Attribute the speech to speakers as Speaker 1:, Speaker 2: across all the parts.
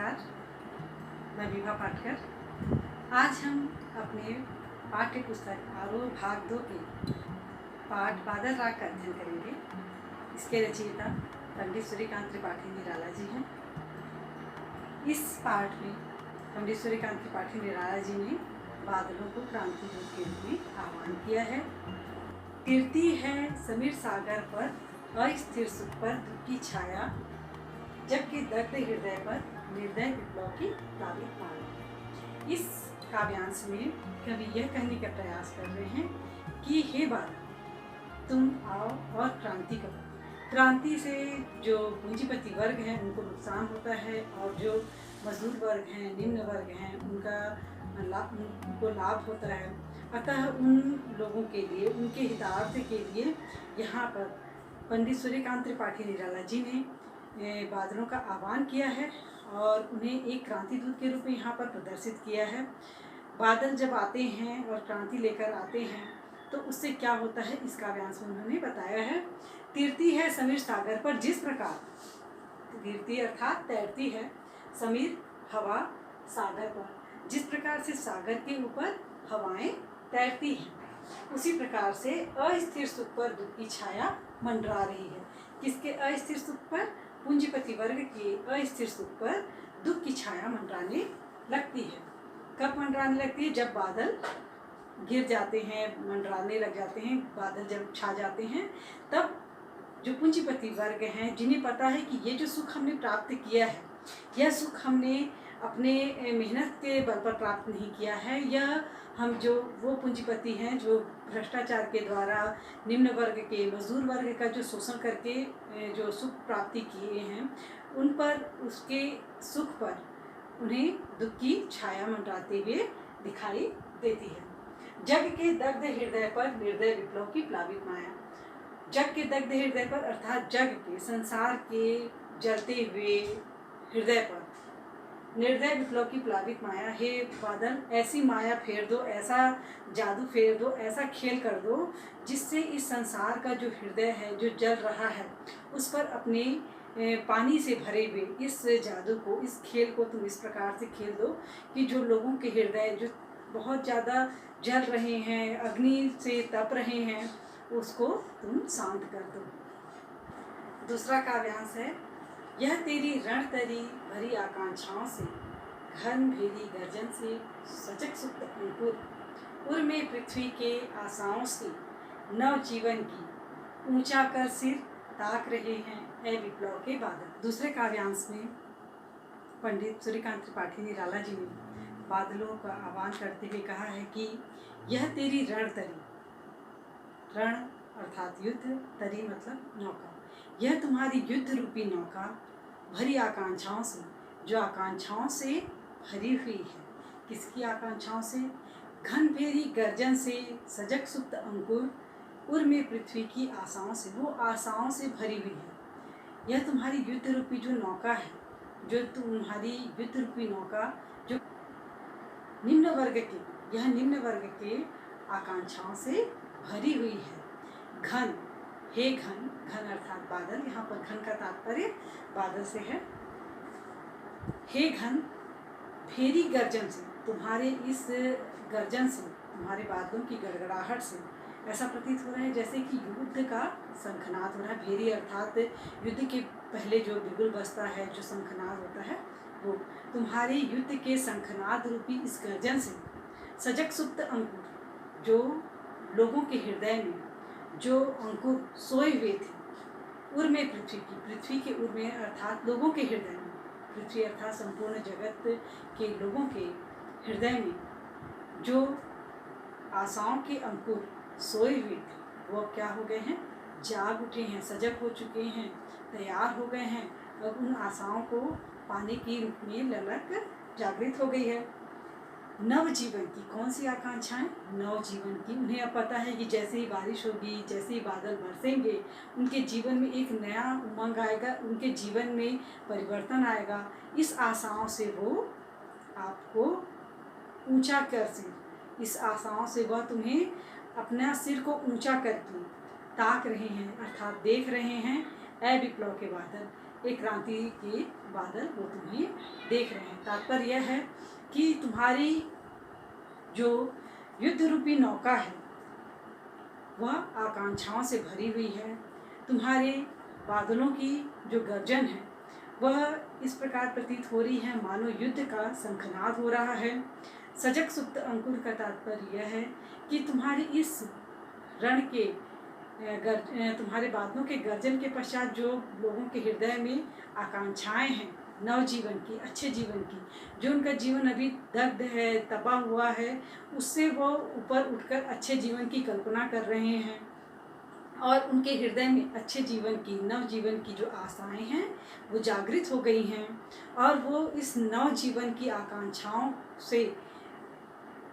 Speaker 1: नमस्कार, मैं विभा पाटकर। आज हम अपने पाठ्य पुस्तक आरोह भाग 2 के पाठ बादल राग का अध्ययन करेंगे। इसके रचयिता पंडित सूर्यकांत त्रिपाठी निराला जी हैं। इस पाठ में पंडित सूर्यकांत त्रिपाठी निराला जी ने बादलों को क्रांति दूत के रूप में आह्वान किया है। गिरती है समीर सागर पर अस्थिर सुख पर दुख की छाया, जबकि दग्ध हृदय पर निर्दय विप्लव की प्लावित माया। इस काव्यांश में कवि यह कहने का प्रयास कर रहे हैं कि हे बादल, तुम आओ और क्रांति करो। क्रांति से जो पूंजीपति वर्ग हैं उनको नुकसान होता है, और जो मजदूर वर्ग हैं, निम्न वर्ग हैं, उनको लाभ होता है। अतः उन लोगों के लिए, उनके हितार्थ के लिए यहाँ पर पंडित सूर्यकांत त्रिपाठी निराला जी ने बादलों का आह्वान किया है और उन्हें एक क्रांति दूत के रूप में यहाँ पर प्रदर्शित किया है। बादल जब आते हैं और क्रांति लेकर आते हैं तो उससे क्या होता है, इस काव्यांश में उन्होंने बताया है। तीरती है समीर सागर पर, जिस प्रकार तीरती अर्थात तैरती है समीर हवा सागर पर, जिस प्रकार से सागर के ऊपर हवाएं तैरती हैं, उसी प्रकार से अस्थिर सुख पर दुख की छाया मंडरा रही है। किसके अस्थिर सुख पर? पूंजीपति वर्ग के अस्थिर सुख पर दुख की छाया मंडराने लगती है। कब मंडराने लगती है? जब बादल गिर जाते हैं, मंडराने लग जाते हैं, बादल जब छा जाते हैं, तब जो पूंजीपति वर्ग हैं, जिन्हें पता है कि ये जो सुख हमने प्राप्त किया है, यह सुख हमने अपने मेहनत के बल पर प्राप्त नहीं किया है, यह हम जो वो पूंजीपति हैं जो भ्रष्टाचार के द्वारा निम्न वर्ग के, मजदूर वर्ग का जो शोषण करके जो सुख प्राप्ति किए हैं, उन पर, उसके सुख पर उन्हें दुख की छाया मंडराते हुए दिखाई देती है। जग के दग्ध हृदय पर निर्दय विप्लव की प्लावित माया। जग के दग्ध हृदय पर अर्थात जग के, संसार के जलते हुए हृदय पर निर्दय विप्लव की प्लावित माया। हे बादल, ऐसी माया फेर दो, ऐसा जादू फेर दो, ऐसा खेल कर दो, जिससे इस संसार का जो हृदय है, जो जल रहा है, उस पर अपने पानी से भरे हुए इस जादू को, इस खेल को तुम इस प्रकार से खेल दो कि जो लोगों के हृदय जो बहुत ज़्यादा जल रहे हैं, अग्नि से तप रहे हैं, उसको तुम शांत कर दो। दूसरा काव्यांश है, यह तेरी रणतरी भरी आकांक्षाओं से, घन भेदी गर्जन से, सचक सुप्त अंकुर, उर में पृथ्वी के आशाओं से, नव जीवन की ऊंचा कर सिर ताक रहे हैं ए विप्लव के बादल। दूसरे काव्यांश में पंडित सूर्यकांत त्रिपाठी निराला जी ने बादलों का आह्वान करते हुए कहा है कि यह तेरी रणतरी, रण अर्थात युद्ध, तरी मतलब नौका, यह तुम्हारी युद्ध रूपी नौका भरी आकांक्षाओं से, जो आकांक्षाओं से भरी हुई है। किसकी आकांक्षाओं से? घन भेरी गर्जन से, सजग सुप्त अंकुर, उर में पृथ्वी की आशाओं से, वो आशाओं से भरी हुई है। यह तुम्हारी युद्ध रूपी जो नौका है, जो तुम्हारी युद्ध रूपी नौका जो निम्न वर्ग के, यह निम्न वर्ग के आकांक्षाओं से भरी हुई है। घन, हे घन, घन अर्थात बादल, यहाँ पर घन का तात्पर्य बादल से है। हे घन, भेरी गर्जन से, तुम्हारे इस गर्जन से, तुम्हारे बादलों की गड़गड़ाहट से ऐसा प्रतीत हो रहा है जैसे कि युद्ध का शंखनाद हो रहा है। भेरी अर्थात युद्ध के पहले जो बिगुल बजता है, जो शंखनाद होता है, वो तुम्हारे युद्ध के शंखनाद रूपी इस गर्जन से, सजग सुप्त अंकुर, जो लोगों के हृदय में जो अंकुर सोए हुए थे, उर में पृथ्वी की, पृथ्वी के उर में अर्थात लोगों के हृदय में, पृथ्वी अर्थात संपूर्ण जगत के लोगों के हृदय में जो आशाओं के अंकुर सोए हुए थे, वो अब क्या हो गए हैं? जाग उठे हैं, सजग हो चुके हैं, तैयार हो गए हैं। अब उन आशाओं को पाने की रूप में ललक जागृत हो गई है। नव जीवन की, कौन सी आकांक्षाएं? नव जीवन की। उन्हें अब पता है कि जैसे ही बारिश होगी, जैसे ही बादल बरसेंगे, उनके जीवन में एक नया उमंग आएगा, उनके जीवन में परिवर्तन आएगा। इस आशाओं से वो आपको ऊंचा कर से, इस आशाओं से वह तुम्हें अपना सिर को ऊंचा करके ताक रहे हैं, अर्थात देख रहे हैं ए विप्लव के बादल। एक क्रांति के बादल वो तुम्हें देख रहे हैं। तात्पर्य यह है कि तुम्हारी जो युद्ध रूपी नौका है वह आकांक्षाओं से भरी हुई है। तुम्हारे बादलों की जो गर्जन है वह इस प्रकार प्रतीत हो रही है मानो युद्ध का शंखनाद हो रहा है। सजग सुप्त अंकुर का तात्पर्य यह है कि तुम्हारी इस रण के तुम्हारे बादलों के गर्जन के पश्चात जो लोगों के हृदय में आकांक्षाएं हैं नव जीवन की, अच्छे जीवन की, जो उनका जीवन अभी दग्ध है, तबाह हुआ है, उससे वो ऊपर उठकर अच्छे जीवन की कल्पना कर रहे हैं और उनके हृदय में अच्छे जीवन की, नव जीवन की जो आशाएं हैं वो जागृत हो गई हैं और वो इस नव जीवन की आकांक्षाओं से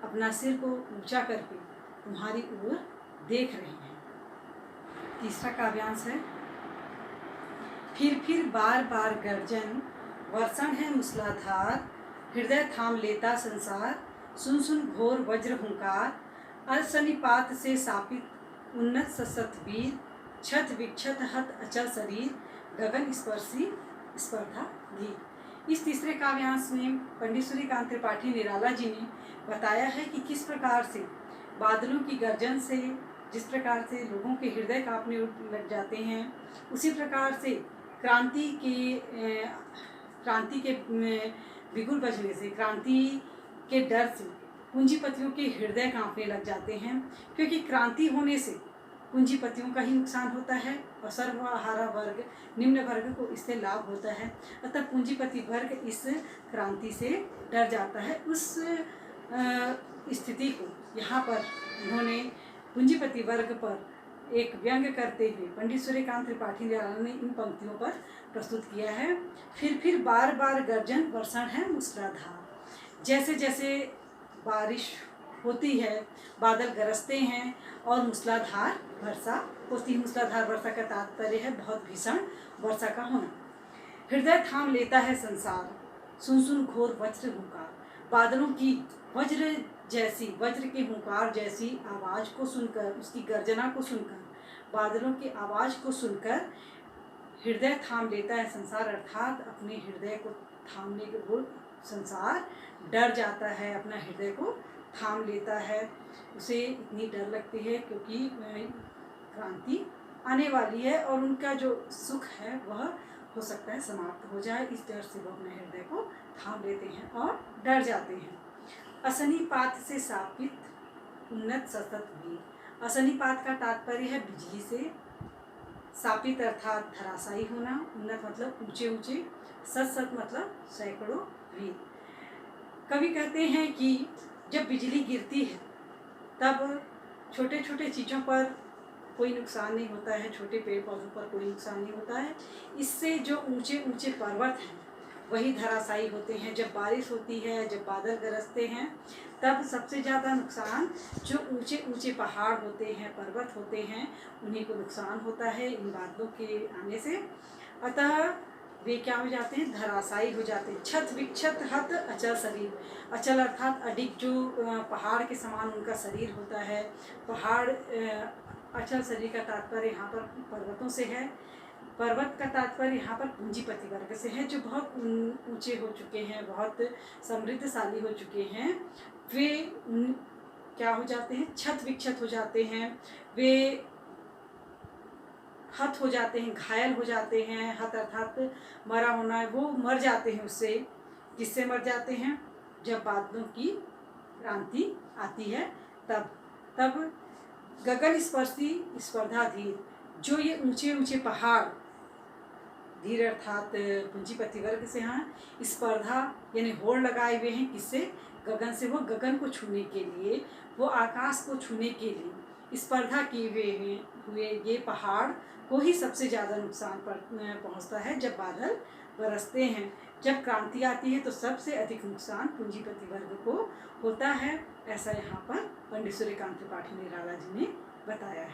Speaker 1: अपना सिर को ऊंचा करके तुम्हारी ओर देख रहे हैं। तीसरा काव्यांश है, फिर बार बार गर्जन, वर्षण है मूसलाधार, हृदय थाम लेता संसार, सुन सुन घोर वज्र हुंकार, असनिपात से सापित उन्नत सशत वीर, छत विक्षत हत अचल शरीर, गगन स्पर्शी स्पर्धा गीत। इस तीसरे काव्यांश में पंडित सूर्यकांत त्रिपाठी निराला जी ने बताया है कि किस प्रकार से बादलों की गर्जन से जिस प्रकार से लोगों के हृदय कांपने लग जाते हैं, उसी प्रकार से क्रांति के बिगुल बजने से, क्रांति के डर से पूंजीपतियों के हृदय कांपने लग जाते हैं, क्योंकि क्रांति होने से पूंजीपतियों का ही नुकसान होता है और सर्वहारा वर्ग, निम्न वर्ग को इससे लाभ होता है। अतः पूंजीपति वर्ग इस क्रांति से डर जाता है। उस स्थिति को यहाँ पर उन्होंने पूंजीपति वर्ग पर एक व्यंग करते हुए पंडित सूर्यकांत त्रिपाठी ने इन पंक्तियों पर प्रस्तुत किया है। फिर बार बार गर्जन, वर्षण है मूसलाधार। जैसे जैसे बारिश होती है, बादल गरजते हैं और मूसलाधार वर्षा होती है। मूसलाधार वर्षा का तात्पर्य है बहुत भीषण वर्षा का होना। हृदय थाम लेता है संसार, सुन सुन घोर वज्र हुंकार। बादलों की वज्र के हुंकार जैसी आवाज़ को सुनकर, उसकी गर्जना को सुनकर, बादलों की आवाज़ को सुनकर हृदय थाम लेता है संसार, अर्थात अपने हृदय को थामने के वो संसार डर जाता है, अपना हृदय को थाम लेता है। उसे इतनी डर लगती है क्योंकि क्रांति आने वाली है और उनका जो सुख है वह हो सकता है समाप्त हो जाए। इस डर से वो अपने हृदय को थाम लेते हैं और डर जाते हैं। असनिपात से सापित उन्नत सतत वीर। असनिपात का तात्पर्य है बिजली से, सापित अर्थात धराशायी होना, उन्नत मतलब ऊंचे ऊंचे, सत मतलब सैकड़ों वीर। कवि कहते हैं कि जब बिजली गिरती है तब छोटे छोटे चीज़ों पर कोई नुकसान नहीं होता है, छोटे पेड़ पौधों पर कोई नुकसान नहीं होता है। इससे जो ऊंचे ऊंचे पर्वत हैं वही धराशायी होते हैं। जब बारिश होती है, जब बादल गरजते हैं, तब सबसे ज़्यादा नुकसान जो ऊंचे ऊंचे पहाड़ होते हैं, पर्वत होते हैं, उन्हीं को नुकसान होता है इन बादलों के आने से। अतः वे क्या हो जाते हैं, धराशायी हो जाते हैं। छत विक्षत हत अचल शरीर। अचल अर्थात अडिग, जो पहाड़ के समान उनका शरीर होता है। पहाड़ अचल शरीर का तात्पर्य यहाँ पर पर्वतों से है। पर्वत का तात्पर्य यहाँ पर पूंजीपति वर्ग से है, जो बहुत ऊंचे हो चुके हैं, बहुत समृद्धशाली हो चुके हैं। वे क्या हो जाते हैं, छत विक्षत हो जाते हैं, वे हत हो जाते हैं, घायल हो जाते हैं। हत अर्थात मरा होना है, वो मर जाते हैं। उससे किससे मर जाते हैं, जब बादलों की क्रांति आती है तब गगन स्पर्शी स्पर्धा धीर। जो ये ऊंचे ऊंचे पहाड़, धीर अर्थात पूंजीपति वर्ग से, हाँ, स्पर्धा यानी होड़ लगाए हुए हैं किससे, गगन से। वो गगन को छूने के लिए, वो आकाश को छूने के लिए स्पर्धा किए हुए ये पहाड़ को ही सबसे ज़्यादा नुकसान पहुंचता है जब बादल बरसते हैं। जब क्रांति आती है तो सबसे अधिक नुकसान पूंजीपति वर्ग को होता है। ऐसा यहाँ पर पंडित सूर्यकांत त्रिपाठी निराला जी ने बताया है।